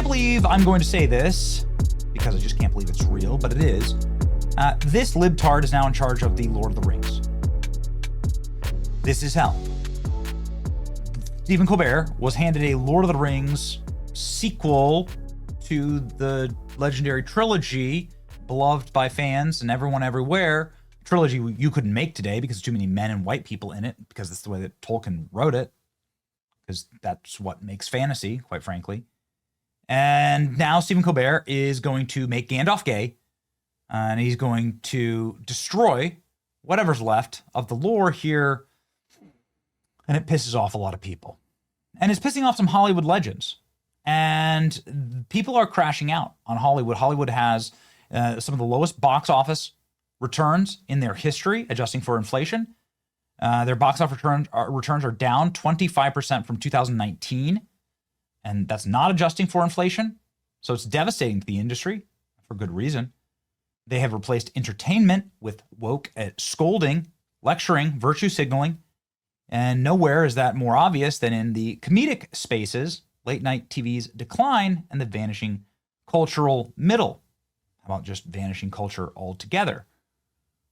can't believe I'm going to say this, because I just can't believe it's real, but it is. This libtard is now in charge of the Lord of the Rings. This is hell. Stephen Colbert was handed a Lord of the Rings sequel to the legendary trilogy beloved by fans and everyone everywhere. Trilogy you couldn't make today because there's too many men and white people in it, because that's the way that Tolkien wrote it, because that's what makes fantasy, quite frankly. And now Stephen Colbert is going to make Gandalf gay, and he's going to destroy whatever's left of the lore here, and it pisses off a lot of people. And it's pissing off some Hollywood legends. And people are crashing out on Hollywood. Hollywood has some of the lowest box office returns in their history, adjusting for inflation. Their box office returns are down 25% from 2019. And that's not adjusting for inflation. So it's devastating to the industry for good reason. They have replaced entertainment with woke scolding, lecturing, virtue signaling. And nowhere is that more obvious than in the comedic spaces, late night TV's decline, and the vanishing cultural middle. How about just vanishing culture altogether?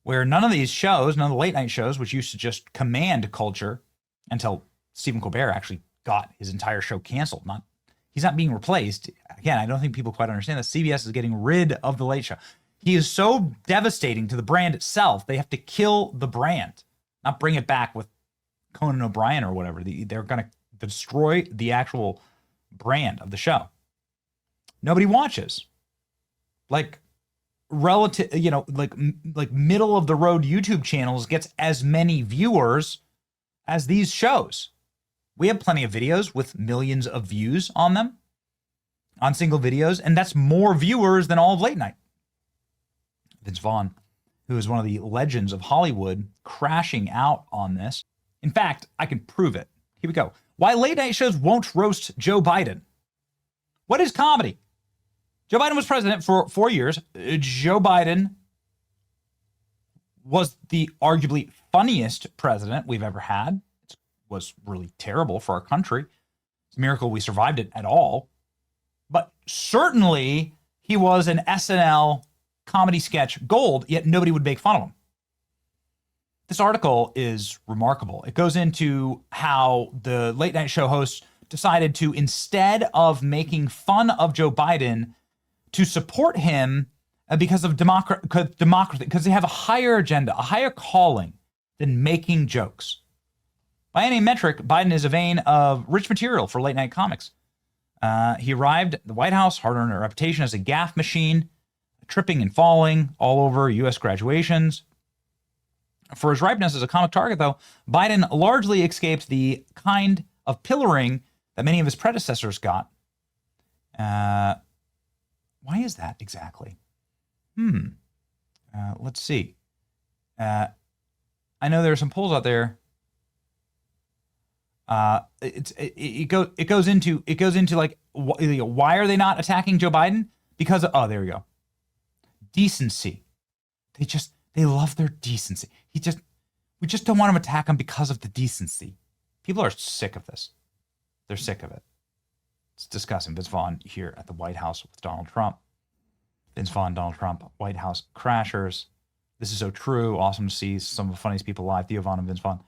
Where none of these shows, none of the late night shows, which used to just command culture until Stephen Colbert actually got his entire show canceled. He's not being replaced. Again, I don't think people quite understand that CBS is getting rid of the Late Show. He is so devastating to the brand itself. They have to kill the brand, not bring it back with Conan O'Brien or whatever. They're going to destroy the actual brand of the show. Nobody watches. Like relative, like middle of the road YouTube channels gets as many viewers as these shows. We have plenty of videos with millions of views on them, on single videos, and that's more viewers than all of late night. Vince Vaughn, who is one of the legends of Hollywood, crashing out on this. In fact, I can prove it. Here we go. Why late night shows won't roast Joe Biden. What is comedy? Joe Biden was president for 4 years. Joe Biden was the arguably funniest president we've ever had. It was really terrible for our country. It's a miracle we survived it at all. But certainly he was an SNL comedy sketch gold, yet nobody would make fun of him. This article is remarkable. It goes into how the late night show hosts decided to, instead of making fun of Joe Biden, to support him because of democracy, because they have a higher agenda, a higher calling than making jokes. By any metric, Biden is a vein of rich material for late night comics. He arrived at the White House, hard-earned a reputation as a gaffe machine, tripping and falling all over U.S. graduations. For his ripeness as a comic target, though, Biden largely escaped the kind of pillaring that many of his predecessors got. Why is that exactly? Let's see. I know there are some polls out there. It goes into like, why are they not attacking Joe Biden? Because there we go. Decency. They love their decency. We just don't want to attack him because of the decency. People are sick of this. They're sick of it. It's disgusting. Vince Vaughn here at the White House with Donald Trump. Vince Vaughn, Donald Trump, White House crashers. This is so true. Awesome to see some of the funniest people live. Theo Vaughn and Vince Vaughn.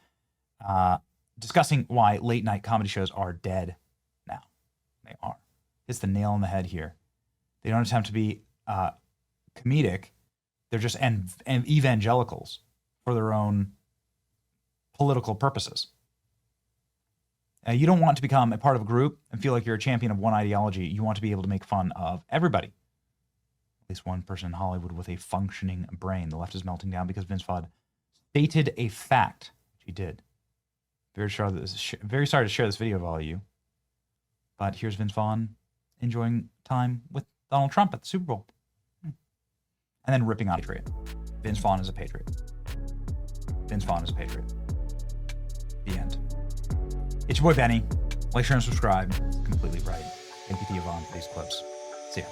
Discussing why late night comedy shows are dead now. They are. It's the nail on the head here. They don't attempt to be comedic. They're just and evangelicals for their own political purposes. You don't want to become a part of a group and feel like you're a champion of one ideology. You want to be able to make fun of everybody. At least one person in Hollywood with a functioning brain. The left is melting down because Vince Vaughn stated a fact, which he did. Very sorry to share this video with all of you. But here's Vince Vaughn enjoying time with Donald Trump at the Super Bowl. And then ripping on Patriot. Vince Vaughn is a patriot. Vince Vaughn is a patriot. The end. It's your boy Benny. Like, share, and subscribe. Completely right. Thank you, Theo Vaughn, for these clips. See ya.